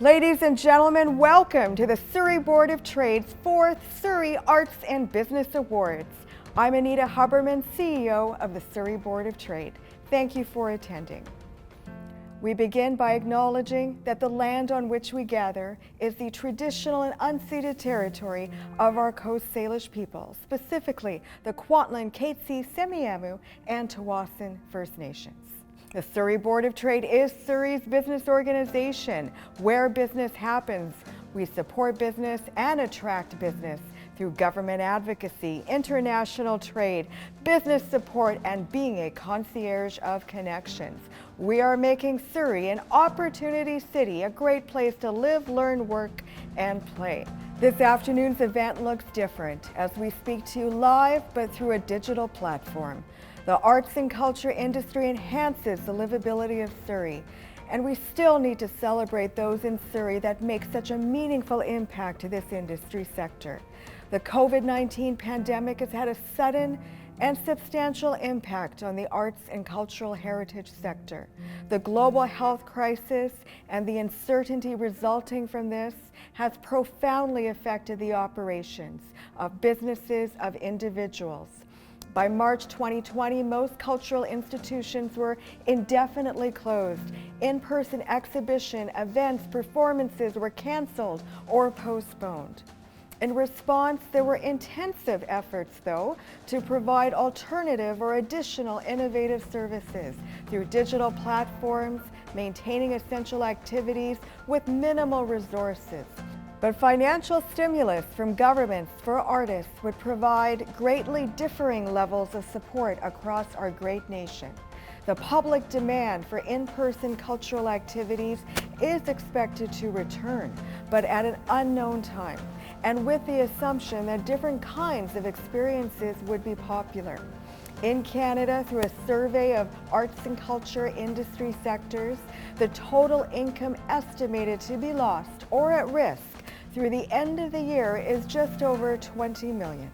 Ladies and gentlemen, welcome to the Surrey Board of Trade's 4th Surrey Arts and Business Awards. I'm Anita Huberman, CEO of the Surrey Board of Trade. Thank you for attending. We begin by acknowledging that the land on which we gather is the traditional and unceded territory of our Coast Salish people, specifically the Kwantlen, Katzie, Semiahmoo, and Tsawwassen First Nations. The Surrey Board of Trade is Surrey's business organization. Where business happens, we support business and attract business through government advocacy, international trade, business support, and being a concierge of connections. We are making Surrey an opportunity city, a great place to live, learn, work, and play. This afternoon's event looks different as we speak to you live, but through a digital platform. The arts and culture industry enhances the livability of Surrey, and we still need to celebrate those in Surrey that make such a meaningful impact to this industry sector. The COVID-19 pandemic has had a sudden and substantial impact on the arts and cultural heritage sector. The global health crisis and the uncertainty resulting from this has profoundly affected the operations of businesses, of individuals. By March 2020, most cultural institutions were indefinitely closed. In-person exhibition, events, performances were canceled or postponed. In response, there were intensive efforts, though, to provide alternative or additional innovative services through digital platforms, maintaining essential activities with minimal resources. But financial stimulus from governments for artists would provide greatly differing levels of support across our great nation. The public demand for in-person cultural activities is expected to return, but at an unknown time, and with the assumption that different kinds of experiences would be popular. In Canada, through a survey of arts and culture industry sectors, the total income estimated to be lost or at risk through the end of the year is just over 20 million.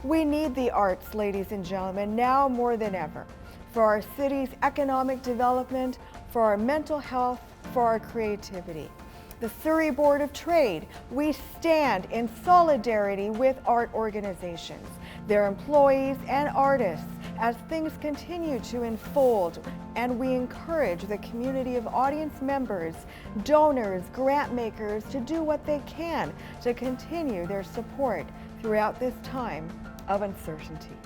We need the arts, ladies and gentlemen, now more than ever, for our city's economic development, for our mental health, for our creativity. The Surrey Board of Trade, we stand in solidarity with art organizations, their employees and artists as things continue to unfold, and we encourage the community of audience members, donors, grant makers to do what they can to continue their support throughout this time of uncertainty.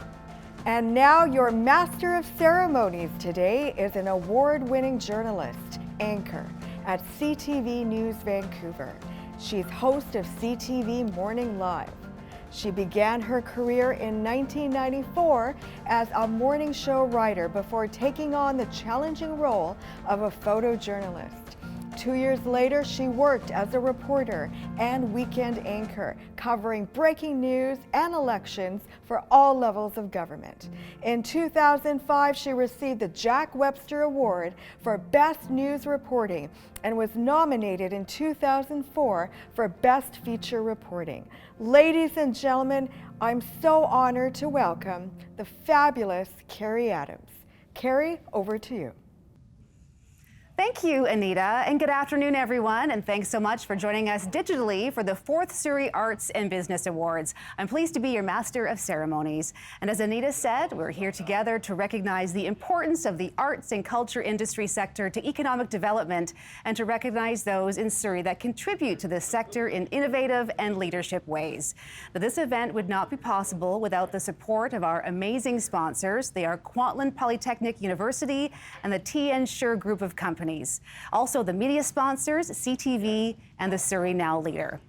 And now your master of ceremonies today is an award-winning journalist, anchor at CTV News Vancouver. She's host of CTV Morning Live. She began her career in 1994 as a morning show writer before taking on the challenging role of a photojournalist. 2 years later, she worked as a reporter and weekend anchor, covering breaking news and elections for all levels of government. In 2005, she received the Jack Webster Award for Best News Reporting and was nominated in 2004 for Best Feature Reporting. Ladies and gentlemen, I'm so honored to welcome the fabulous Carrie Adams. Carrie, over to you. Thank you, Anita, and good afternoon, everyone, and thanks so much for joining us digitally for the 4th Surrey Arts and Business Awards. I'm pleased to be your Master of Ceremonies. And as Anita said, we're here together to recognize the importance of the arts and culture industry sector to economic development and to recognize those in Surrey that contribute to this sector in innovative and leadership ways. But this event would not be possible without the support of our amazing sponsors. They are Kwantlen Polytechnic University and the Sher group of companies. Also the media sponsors, CTV and the Surrey Now Leader.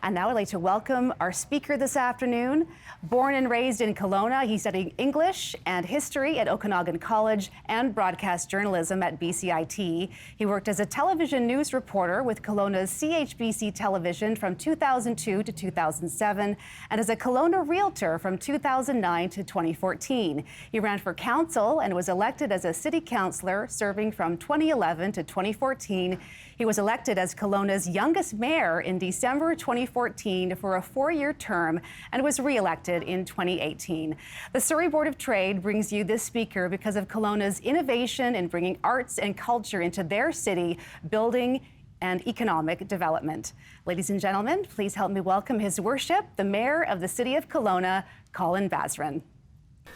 And now I'd like to welcome our speaker this afternoon. Born and raised in Kelowna, he studied English and history at Okanagan College and broadcast journalism at BCIT. He worked as a television news reporter with Kelowna's CHBC Television from 2002 to 2007 and as a Kelowna realtor from 2009 to 2014. He ran for council and was elected as a city councillor, serving from 2011 to 2014. He was elected as Kelowna's youngest mayor in December 2014 for a 4-year term and was re-elected in 2018. The Surrey Board of Trade brings you this speaker because of Kelowna's innovation in bringing arts and culture into their city, building and economic development. Ladies and gentlemen, please help me welcome His Worship, the Mayor of the City of Kelowna, Colin Basran.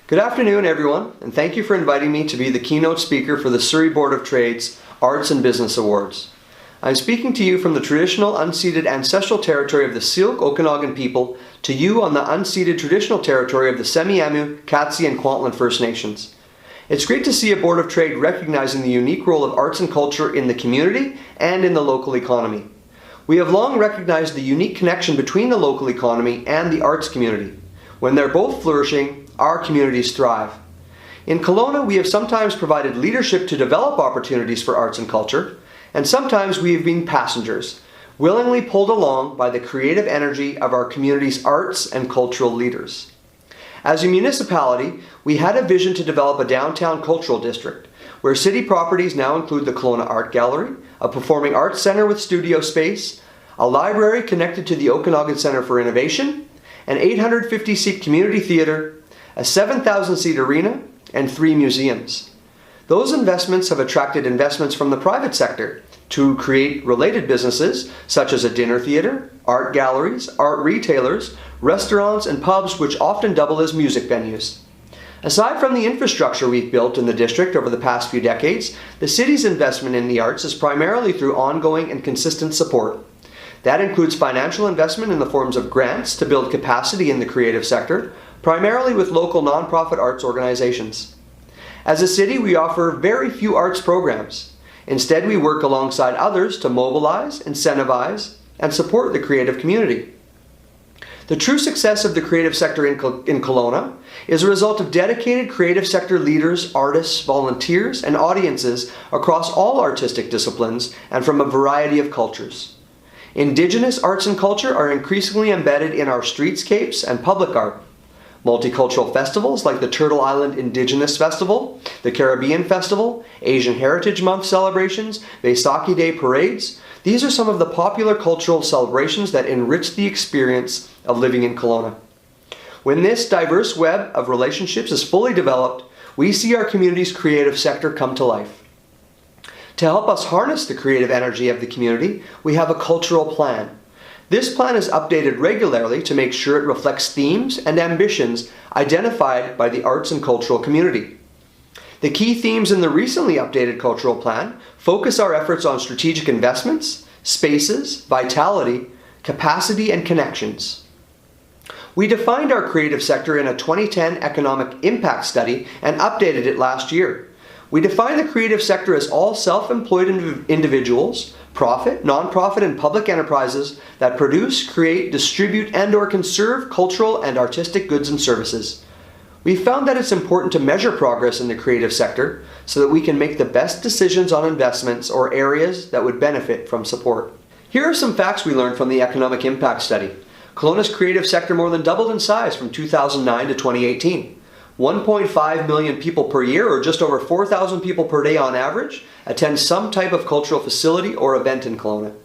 Good afternoon, everyone, and thank you for inviting me to be the keynote speaker for the Surrey Board of Trade's Arts and Business Awards. I'm speaking to you from the traditional unceded ancestral territory of the Syilx Okanagan people to you on the unceded traditional territory of the Semiahmoo, Katzie, and Kwantlen First Nations. It's great to see a Board of Trade recognizing the unique role of arts and culture in the community and in the local economy. We have long recognized the unique connection between the local economy and the arts community. When they're both flourishing, our communities thrive. In Kelowna, we have sometimes provided leadership to develop opportunities for arts and culture, and sometimes we have been passengers, willingly pulled along by the creative energy of our community's arts and cultural leaders. As a municipality, we had a vision to develop a downtown cultural district, where city properties now include the Kelowna Art Gallery, a performing arts center with studio space, a library connected to the Okanagan Centre for Innovation, an 850-seat community theatre, a 7,000-seat arena, and 3 museums. Those investments have attracted investments from the private sector to create related businesses such as a dinner theatre, art galleries, art retailers, restaurants, and pubs which often double as music venues. Aside from the infrastructure we've built in the district over the past few decades, the city's investment in the arts is primarily through ongoing and consistent support. That includes financial investment in the forms of grants to build capacity in the creative sector, primarily with local nonprofit arts organizations. As a city, we offer very few arts programs. Instead, we work alongside others to mobilize, incentivize, and support the creative community. The true success of the creative sector in Kelowna is a result of dedicated creative sector leaders, artists, volunteers, and audiences across all artistic disciplines and from a variety of cultures. Indigenous arts and culture are increasingly embedded in our streetscapes and public art. Multicultural festivals like the Turtle Island Indigenous Festival, the Caribbean Festival, Asian Heritage Month celebrations, Vaisakhi Day parades, these are some of the popular cultural celebrations that enrich the experience of living in Kelowna. When this diverse web of relationships is fully developed, we see our community's creative sector come to life. To help us harness the creative energy of the community, we have a cultural plan. This plan is updated regularly to make sure it reflects themes and ambitions identified by the arts and cultural community. The key themes in the recently updated cultural plan focus our efforts on strategic investments, spaces, vitality, capacity, and connections. We defined our creative sector in a 2010 economic impact study and updated it last year. We define the creative sector as all self-employed individuals, profit, non-profit, and public enterprises that produce, create, distribute, and/or conserve cultural and artistic goods and services. We found that it's important to measure progress in the creative sector so that we can make the best decisions on investments or areas that would benefit from support. Here are some facts we learned from the economic impact study. Kelowna's creative sector more than doubled in size from 2009 to 2018. 1.5 million people per year, or just over 4,000 people per day on average, attend some type of cultural facility or event in Kelowna.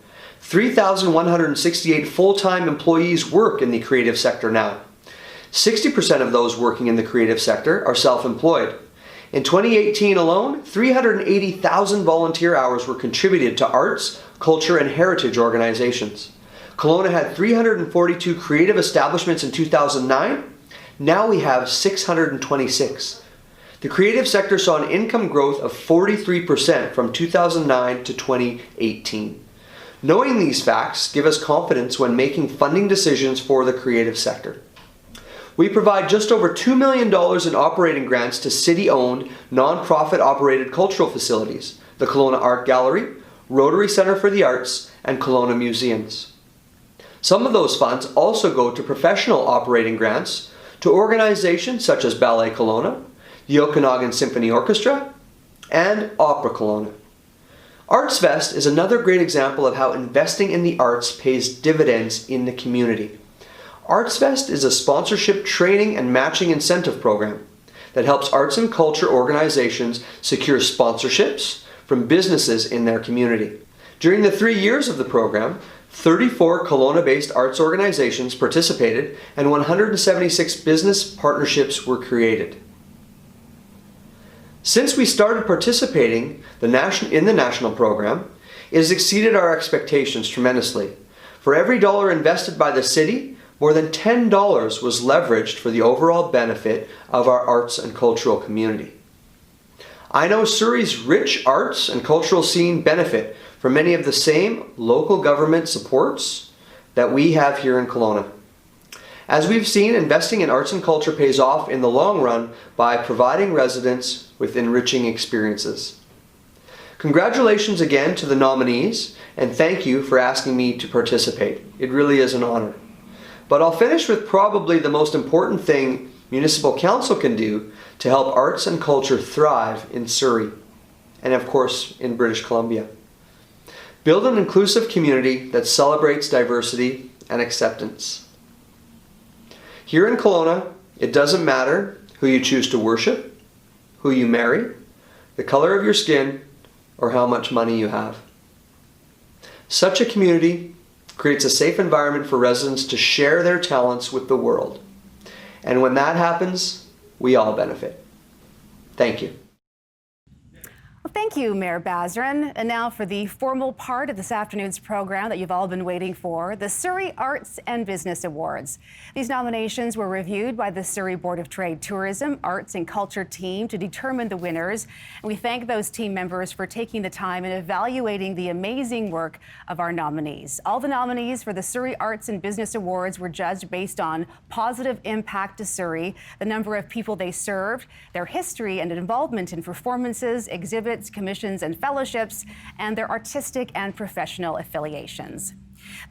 3,168 full-time employees work in the creative sector now. 60% of those working in the creative sector are self-employed. In 2018 alone, 380,000 volunteer hours were contributed to arts, culture, and heritage organizations. Kelowna had 342 creative establishments in 2009. Now we have 626. The creative sector saw an income growth of 43% from 2009 to 2018. Knowing these facts give us confidence when making funding decisions for the creative sector. We provide just over $2 million in operating grants to city-owned, non-profit operated cultural facilities, the Kelowna Art Gallery, Rotary Centre for the Arts, and Kelowna Museums. Some of those funds also go to professional operating grants to organizations such as Ballet Kelowna, the Okanagan Symphony Orchestra, and Opera Kelowna. ArtsFest is another great example of how investing in the arts pays dividends in the community. ArtsFest is a sponsorship, training, and matching incentive program that helps arts and culture organizations secure sponsorships from businesses in their community. During the 3 years of the program, 34 Kelowna-based arts organizations participated and 176 business partnerships were created. Since we started participating in the national program, It has exceeded our expectations tremendously. For every dollar invested by the city, more than $10 was leveraged for the overall benefit of our arts and cultural community. I know Surrey's rich arts and cultural scene benefit from many of the same local government supports that we have here in Kelowna. As we've seen, investing in arts and culture pays off in the long run by providing residents with enriching experiences. Congratulations again to the nominees, and thank you for asking me to participate. It really is an honor. But I'll finish with probably the most important thing Municipal Council can do to help arts and culture thrive in Surrey, and of course in British Columbia. Build an inclusive community that celebrates diversity and acceptance. Here in Kelowna, it doesn't matter who you choose to worship, who you marry, the color of your skin, or how much money you have. Such a community creates a safe environment for residents to share their talents with the world. And when that happens, we all benefit. Thank you. Well, thank you, Mayor Basran. And now for the formal part of this afternoon's program that you've all been waiting for, the Surrey Arts and Business Awards. These nominations were reviewed by the Surrey Board of Trade Tourism, Arts and Culture team to determine the winners. And we thank those team members for taking the time and evaluating the amazing work of our nominees. All the nominees for the Surrey Arts and Business Awards were judged based on positive impact to Surrey, the number of people they served, their history and involvement in performances, exhibits, commissions and fellowships, and their artistic and professional affiliations.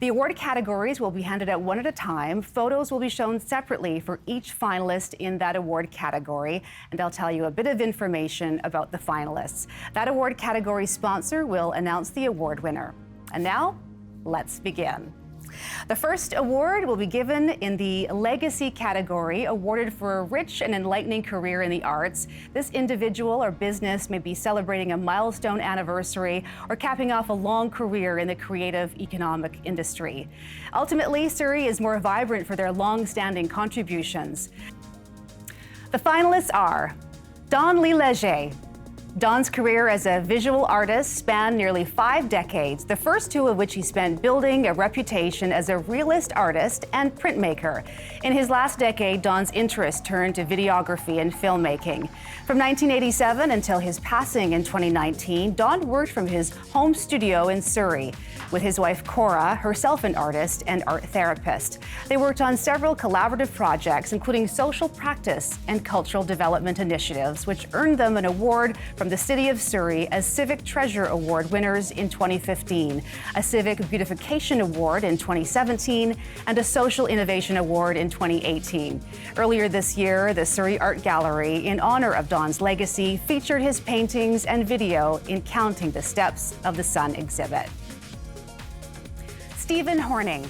The award categories will be handed out one at a time. Photos will be shown separately for each finalist in that award category, and I'll tell you a bit of information about the finalists. That award category sponsor will announce the award winner. And now, let's begin. The first award will be given in the Legacy category, awarded for a rich and enlightening career in the arts. This individual or business may be celebrating a milestone anniversary or capping off a long career in the creative economic industry. Ultimately, Surrey is more vibrant for their long-standing contributions. The finalists are Don Lee Leger. Don's career as a visual artist spanned nearly 5 decades, the first 2 of which he spent building a reputation as a realist artist and printmaker. In his last decade, Don's interest turned to videography and filmmaking. From 1987 until his passing in 2019, Don worked from his home studio in Surrey with his wife Cora, herself an artist and art therapist. They worked on several collaborative projects, including social practice and cultural development initiatives, which earned them an award from the City of Surrey as Civic Treasure Award winners in 2015, a Civic Beautification Award in 2017, and a Social Innovation Award in 2018. Earlier this year, the Surrey Art Gallery, in honor of Don's legacy, featured his paintings and video in Counting the Steps of the Sun exhibit. Stephen Horning.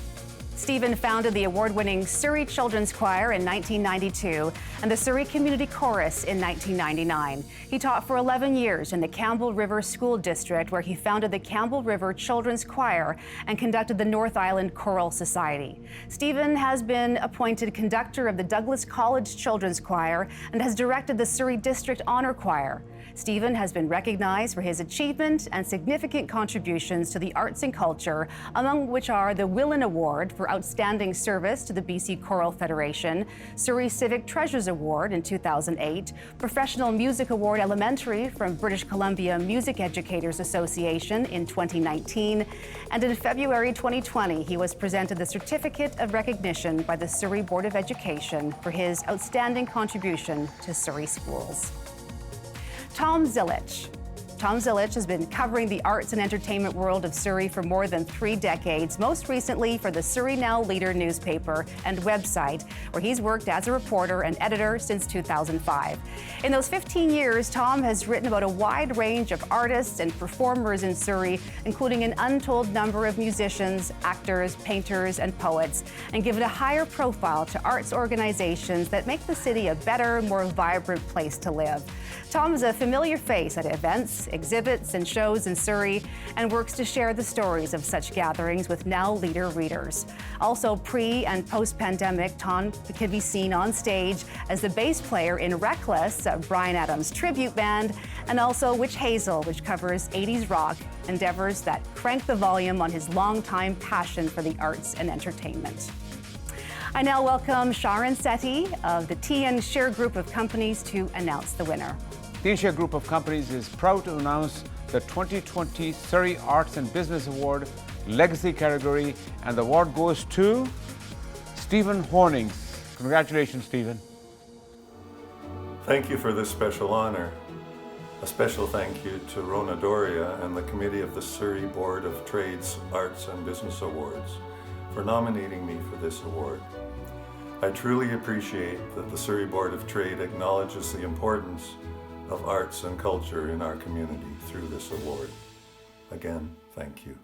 Stephen founded the award-winning Surrey Children's Choir in 1992 and the Surrey Community Chorus in 1999. He taught for 11 years in the Campbell River School District, where he founded the Campbell River Children's Choir and conducted the North Island Choral Society. Stephen has been appointed conductor of the Douglas College Children's Choir and has directed the Surrey District Honor Choir. Stephen has been recognized for his achievement and significant contributions to the arts and culture, among which are the Willan Award for Outstanding Service to the BC Choral Federation, Surrey Civic Treasures Award in 2008, Professional Music Award Elementary from British Columbia Music Educators Association in 2019, and in February 2020, he was presented the Certificate of Recognition by the Surrey Board of Education for his outstanding contribution to Surrey schools. Tom Zilich. Tom Zilich has been covering the arts and entertainment world of Surrey for more than 3 decades, most recently for the Surrey Now Leader newspaper and website, where he's worked as a reporter and editor since 2005. In those 15 years, Tom has written about a wide range of artists and performers in Surrey, including an untold number of musicians, actors, painters, and poets, and given a higher profile to arts organizations that make the city a better, more vibrant place to live. Tom is a familiar face at events exhibits, and shows in Surrey and works to share the stories of such gatherings with now leader readers. Also, pre- and post-pandemic, Tom can be seen on stage as the bass player in Reckless, Bryan Adams' tribute band, and also Witch Hazel, which covers 80s rock, endeavors that crank the volume on his longtime passion for the arts and entertainment. I now welcome Sharon Sethi of the Sher Group of Companies to announce the winner. The Sher Group of Companies is proud to announce the 2020 Surrey Arts and Business Award Legacy category, and the award goes to Stephen Hornings. Congratulations, Stephen. Thank you for this special honor. A special thank you to Rona Doria and the committee of the Surrey Board of Trade's Arts and Business Awards for nominating me for this award. I truly appreciate that the Surrey Board of Trade acknowledges the importance of arts and culture in our community through this award. Again, thank you.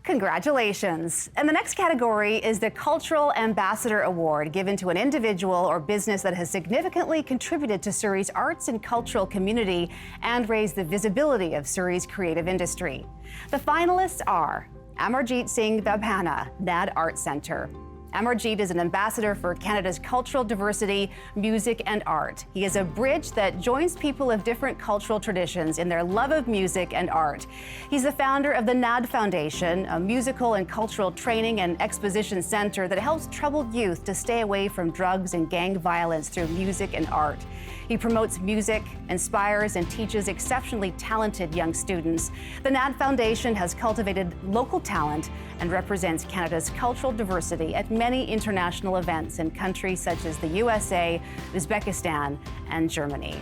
Congratulations. And the next category is the Cultural Ambassador Award, given to an individual or business that has significantly contributed to Surrey's arts and cultural community and raised the visibility of Surrey's creative industry. The finalists are Amarjeet Singh Babhana, NAD Arts Centre. Amarjeet is an ambassador for Canada's cultural diversity, music, and art. He is a bridge that joins people of different cultural traditions in their love of music and art. He's the founder of the NAD Foundation, a musical and cultural training and exposition center that helps troubled youth to stay away from drugs and gang violence through music and art. He promotes music, inspires, and teaches exceptionally talented young students. The NAD Foundation has cultivated local talent and represents Canada's cultural diversity at many international events in countries such as the USA, Uzbekistan, and Germany.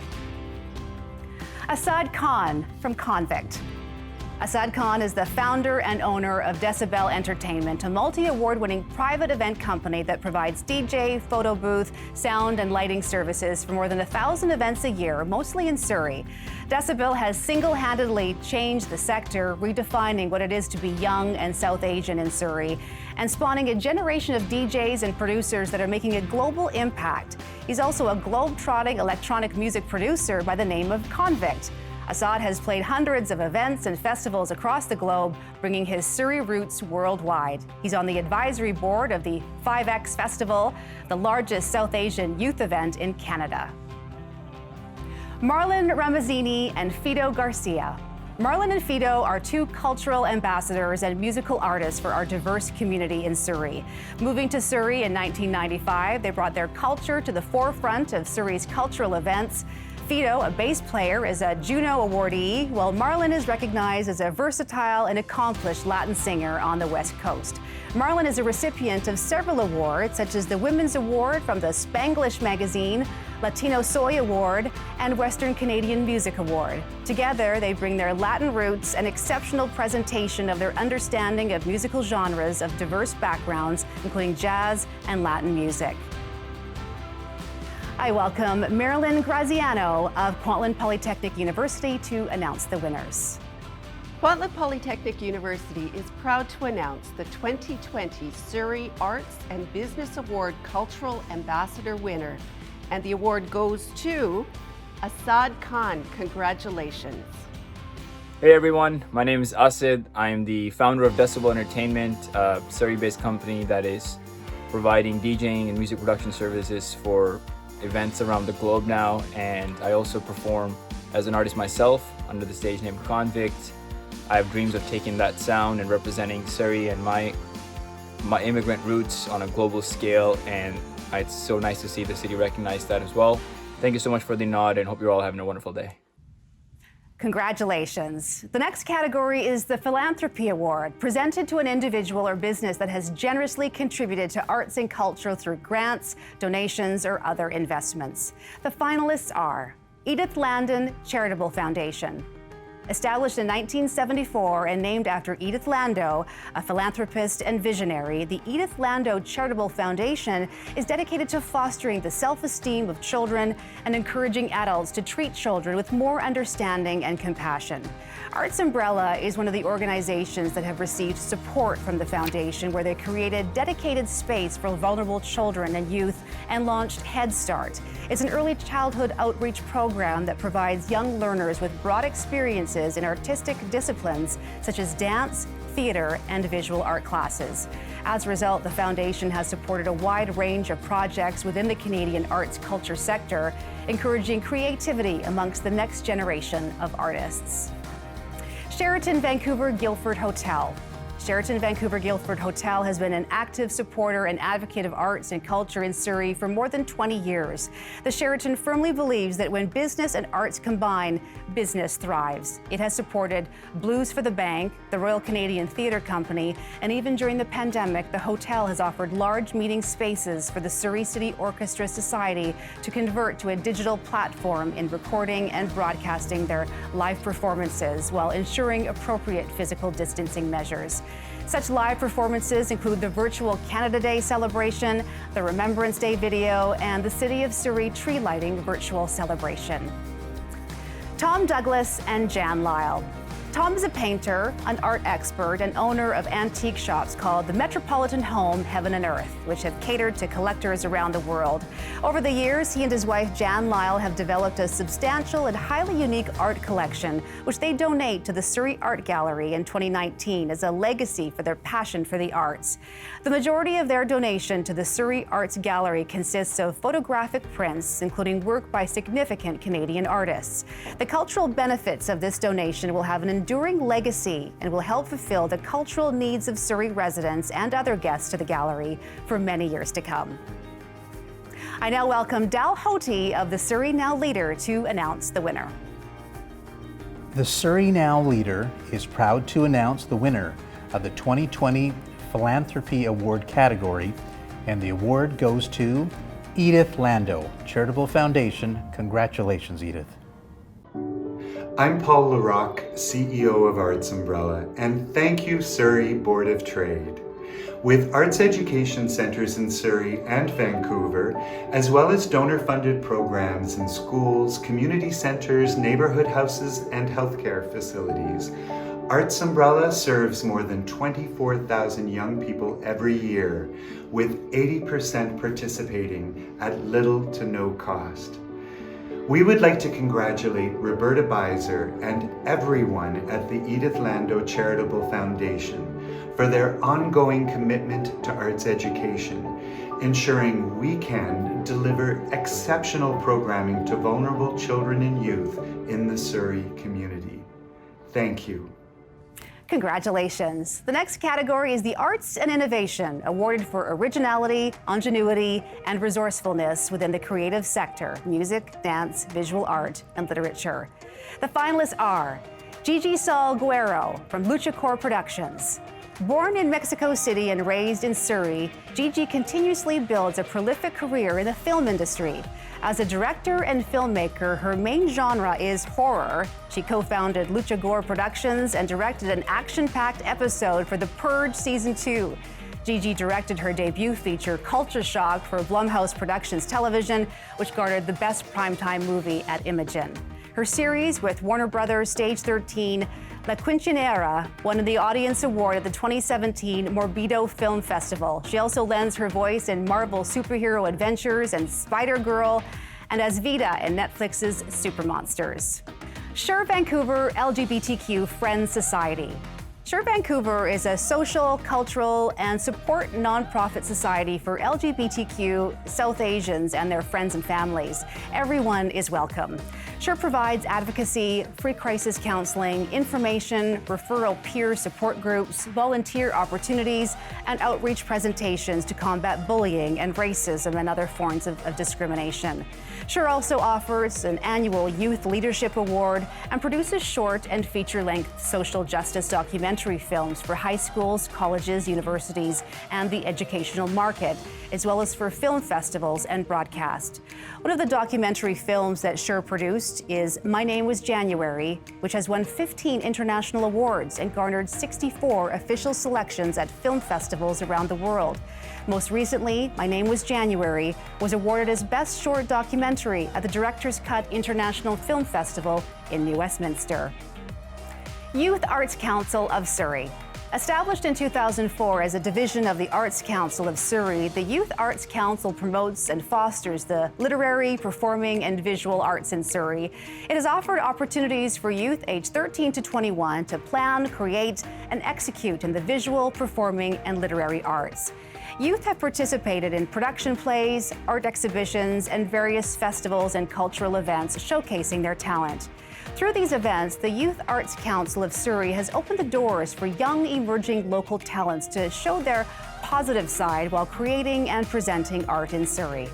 Asad Khan from Convict. Asad Khan is the founder and owner of Decibel Entertainment, a multi-award-winning private event company that provides DJ, photo booth, sound, and lighting services for more than 1,000 events a year, mostly in Surrey. Decibel has single-handedly changed the sector, redefining what it is to be young and South Asian in Surrey, and spawning a generation of DJs and producers that are making a global impact. He's also a globe-trotting electronic music producer by the name of Convict. Asad has played hundreds of events and festivals across the globe, bringing his Surrey roots worldwide. He's on the advisory board of the 5X Festival, the largest South Asian youth event in Canada. Marlon Ramazzini and Fido Garcia. Marlon and Fido are two cultural ambassadors and musical artists for our diverse community in Surrey. Moving to Surrey in 1995, they brought their culture to the forefront of Surrey's cultural events. Fido, a bass player, is a Juno awardee, while Marlon is recognized as a versatile and accomplished Latin singer on the West Coast. Marlon is a recipient of several awards, such as the Women's Award from the Spanglish magazine, Latino Soy Award, and Western Canadian Music Award. Together, they bring their Latin roots and exceptional presentation of their understanding of musical genres of diverse backgrounds, including jazz and Latin music. I welcome Marilyn Graziano of Kwantlen Polytechnic University to announce the winners. Kwantlen Polytechnic University is proud to announce the 2020 Surrey Arts and Business Award Cultural Ambassador winner, and the award goes to Asad Khan. Congratulations. Hey everyone, my name is Asad. I'm the founder of Decibel Entertainment, a Surrey-based company that is providing DJing and music production services for events around the globe now, and I also perform as an artist myself under the stage name Convict. I have dreams of taking that sound and representing Surrey and my immigrant roots on a global scale, and it's so nice to see the city recognize that as well. Thank you so much for the nod, and hope you're all having a wonderful day. Congratulations. The next category is the Philanthropy Award, presented to an individual or business that has generously contributed to arts and culture through grants, donations, or other investments. The finalists are Edith Landon Charitable Foundation, Established in 1974 and named after Edith Lando, a philanthropist and visionary, the Edith Lando Charitable Foundation is dedicated to fostering the self-esteem of children and encouraging adults to treat children with more understanding and compassion. Arts Umbrella is one of the organizations that have received support from the foundation, where they created dedicated space for vulnerable children and youth and launched Head Start. It's an early childhood outreach program that provides young learners with broad experiences in artistic disciplines such as dance, theater, and visual art classes. As a result, the foundation has supported a wide range of projects within the Canadian arts culture sector, encouraging creativity amongst the next generation of artists. Sheraton Vancouver Guildford Hotel. Sheraton Vancouver Guildford Hotel has been an active supporter and advocate of arts and culture in Surrey for more than 20 years. The Sheraton firmly believes that when business and arts combine, business thrives. It has supported Blues for the Bank, the Royal Canadian Theatre Company, and even during the pandemic, the hotel has offered large meeting spaces for the Surrey City Orchestra Society to convert to a digital platform in recording and broadcasting their live performances while ensuring appropriate physical distancing measures. Such live performances include the virtual Canada Day celebration, the Remembrance Day video, and the City of Surrey tree lighting virtual celebration. Tom Douglas and Jan Lyle. Tom is a painter, an art expert, and owner of antique shops called the Metropolitan Home Heaven and Earth, which have catered to collectors around the world. Over the years, he and his wife Jan Lyle have developed a substantial and highly unique art collection, which they donate to the Surrey Art Gallery in 2019 as a legacy for their passion for the arts. The majority of their donation to the Surrey Arts Gallery consists of photographic prints, including work by significant Canadian artists. The cultural benefits of this donation will have an enduring legacy and will help fulfill the cultural needs of Surrey residents and other guests to the gallery for many years to come. I now welcome Dal Hoti of the Surrey Now Leader to announce the winner. The Surrey Now Leader is proud to announce the winner of the 2020 Philanthropy Award category, and the award goes to Edith Lando, Charitable Foundation. Congratulations, Edith. I'm Paul LaRocque, CEO of Arts Umbrella, and thank you, Surrey Board of Trade. With arts education centers in Surrey and Vancouver, as well as donor-funded programs in schools, community centers, neighborhood houses, and healthcare facilities, Arts Umbrella serves more than 24,000 young people every year, with 80% participating at little to no cost. We would like to congratulate Roberta Beiser and everyone at the Edith Lando Charitable Foundation for their ongoing commitment to arts education, ensuring we can deliver exceptional programming to vulnerable children and youth in the Surrey community. Thank you. Congratulations. The next category is the Arts and Innovation, awarded for originality, ingenuity, and resourcefulness within the creative sector, music, dance, visual art, and literature. The finalists are Gigi, Saul, Guerrero from Lucha Productions. Born in Mexico City and raised in Surrey, Gigi continuously builds a prolific career in the film industry. As a director and filmmaker, her main genre is horror. She co-founded Lucha Gore Productions and directed an action-packed episode for The Purge Season 2. Gigi directed her debut feature, Culture Shock, for Blumhouse Productions Television, which garnered the Best Primetime Movie at Imogen. Her series with Warner Brothers Stage 13, La Quinceañera, won the Audience Award at the 2017 Morbido Film Festival. She also lends her voice in Marvel Superhero Adventures and Spider-Girl, and as Vita in Netflix's Super Monsters. Sher Vancouver LGBTQ Friends Society. Sher Vancouver is a social, cultural, and support nonprofit society for LGBTQ South Asians and their friends and families. Everyone is welcome. Sher provides advocacy, free crisis counseling, information, referral peer support groups, volunteer opportunities, and outreach presentations to combat bullying and racism and other forms of discrimination. Sher also offers an annual Youth Leadership Award and produces short and feature-length social justice documentary films for high schools, colleges, universities, and the educational market, as well as for film festivals and broadcast. One of the documentary films that Sher produced host is My Name Was January, which has won 15 international awards and garnered 64 official selections at film festivals around the world. Most recently, My Name Was January was awarded as Best Short Documentary at the Director's Cut International Film Festival in New Westminster. Youth Arts Council of Surrey. Established in 2004 as a division of the Arts Council of Surrey, the Youth Arts Council promotes and fosters the literary, performing, and visual arts in Surrey. It has offered opportunities for youth aged 13 to 21 to plan, create, and execute in the visual, performing, and literary arts. Youth have participated in production plays, art exhibitions, and various festivals and cultural events showcasing their talent. Through these events, the Youth Arts Council of Surrey has opened the doors for young, emerging local talents to show their positive side while creating and presenting art in Surrey.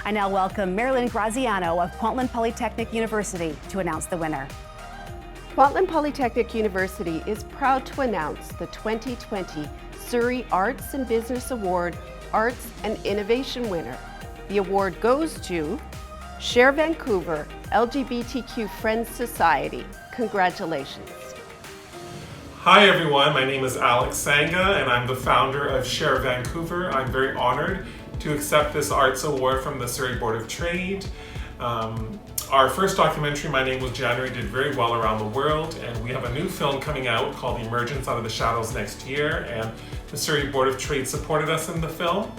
I now welcome Marilyn Graziano of Kwantlen Polytechnic University to announce the winner. Kwantlen Polytechnic University is proud to announce the 2020 Surrey Arts and Business Award Arts and Innovation winner. The award goes to Sher Vancouver LGBTQ Friends Society. Congratulations. Hi everyone, my name is Alex Sanga and I'm the founder of Sher Vancouver. I'm very honored to accept this arts award from the Surrey Board of Trade. Our first documentary, My Name Was January, did very well around the world, and we have a new film coming out called Emergence Out of the Shadows next year, and the Surrey Board of Trade supported us in the film.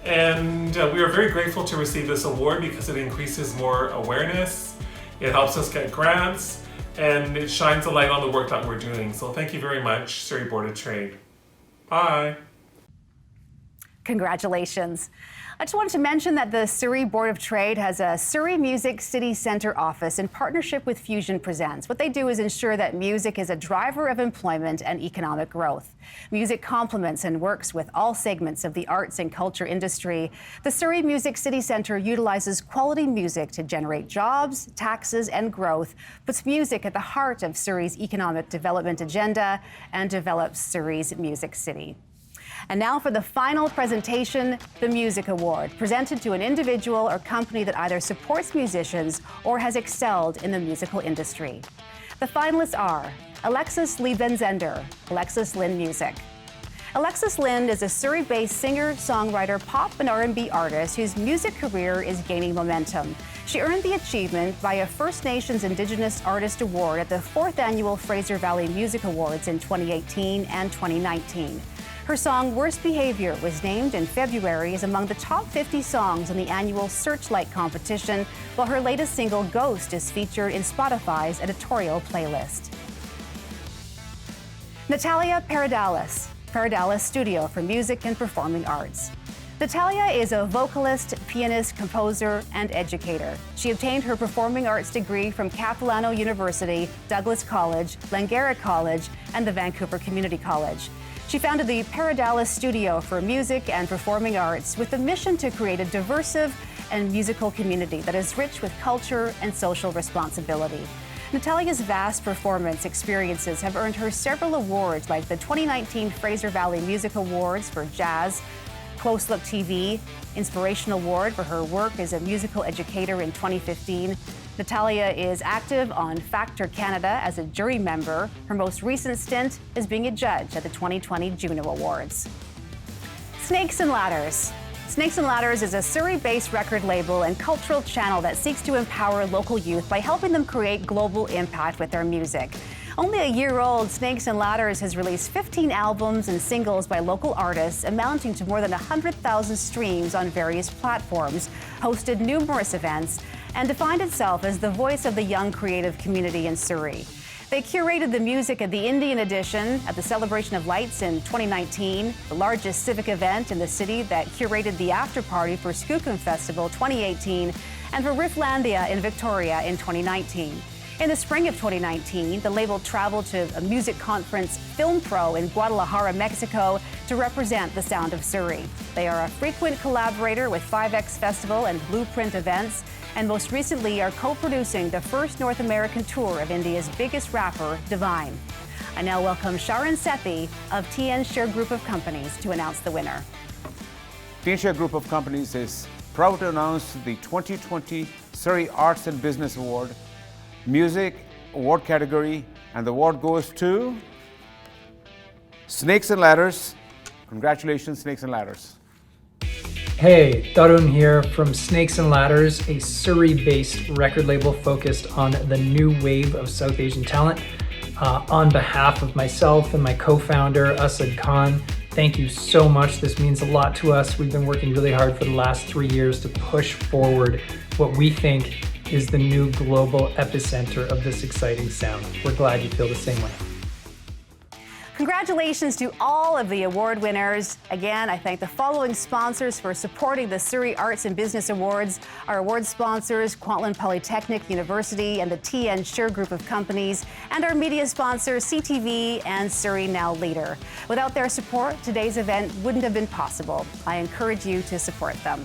And we are very grateful to receive this award because it increases more awareness, it helps us get grants, and it shines a light on the work that we're doing. So thank you very much, Surrey Board of Trade. Bye. Congratulations. I just wanted to mention that the Surrey Board of Trade has a Surrey Music City Centre office in partnership with Fusion Presents. What they do is ensure that music is a driver of employment and economic growth. Music complements and works with all segments of the arts and culture industry. The Surrey Music City Centre utilizes quality music to generate jobs, taxes, and growth, puts music at the heart of Surrey's economic development agenda, and develops Surrey's Music City. And now for the final presentation, the Music Award, presented to an individual or company that either supports musicians or has excelled in the musical industry. The finalists are Alexis Liebenzender, Alexis Lynn Music. Alexis Lynn is a Surrey-based singer, songwriter, pop and R&B artist whose music career is gaining momentum. She earned the achievement via First Nations Indigenous Artist Award at the 4th Annual Fraser Valley Music Awards in 2018 and 2019. Her song, Worst Behavior, was named in February as among the top 50 songs in the annual Searchlight competition, while her latest single, Ghost, is featured in Spotify's editorial playlist. Natalia Paradalis, Paradalis Studio for Music and Performing Arts. Natalia is a vocalist, pianist, composer, and educator. She obtained her performing arts degree from Capilano University, Douglas College, Langara College, and the Vancouver Community College. She founded the Paradalis Studio for Music and Performing Arts with the mission to create a diverse and musical community that is rich with culture and social responsibility. Natalia's vast performance experiences have earned her several awards like the 2019 Fraser Valley Music Awards for Jazz, Close Look TV, Inspiration Award for her work as a musical educator in 2015. Natalia is active on Factor Canada as a jury member. Her most recent stint is being a judge at the 2020 Juno Awards. Snakes and Ladders. Snakes and Ladders is a Surrey-based record label and cultural channel that seeks to empower local youth by helping them create global impact with their music. Only a year old, Snakes and Ladders has released 15 albums and singles by local artists, amounting to more than 100,000 streams on various platforms, hosted numerous events, and defined itself as the voice of the young creative community in Surrey. They curated the music at the Indian Edition at the Celebration of Lights in 2019, the largest civic event in the city that curated the after-party for Skookum Festival 2018, and for Rifflandia in Victoria in 2019. In the spring of 2019, the label traveled to a music conference, Film Pro, in Guadalajara, Mexico, to represent the sound of Surrey. They are a frequent collaborator with 5X Festival and Blueprint events, and most recently are co-producing the first North American tour of India's biggest rapper, Divine. I now welcome Sharon Sethi of TN Sher Group of Companies to announce the winner. TN Sher Group of Companies is proud to announce the 2020 Surrey Arts and Business Award, Music Award category, and the award goes to Snakes and Ladders. Congratulations, Snakes and Ladders. Hey, Tarun here from Snakes and Ladders, a Surrey-based record label focused on the new wave of South Asian talent. On behalf of myself and my co-founder, Asad Khan, thank you so much. This means a lot to us. We've been working really hard for the last 3 years to push forward what we think is the new global epicenter of this exciting sound. We're glad you feel the same way. Congratulations to all of the award winners. Again, I thank the following sponsors for supporting the Surrey Arts and Business Awards. Our award sponsors, Kwantlen Polytechnic University and the TN Sher Group of Companies, and our media sponsors, CTV and Surrey Now Leader. Without their support, today's event wouldn't have been possible. I encourage you to support them.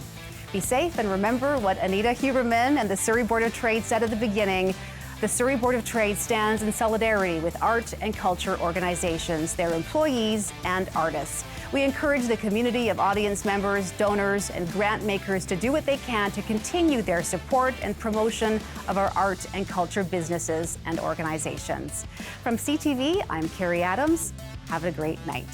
Be safe and remember what Anita Huberman and the Surrey Board of Trade said at the beginning. The Surrey Board of Trade stands in solidarity with art and culture organizations, their employees and artists. We encourage the community of audience members, donors, and grant makers to do what they can to continue their support and promotion of our art and culture businesses and organizations. From CTV, I'm Carrie Adams. Have a great night.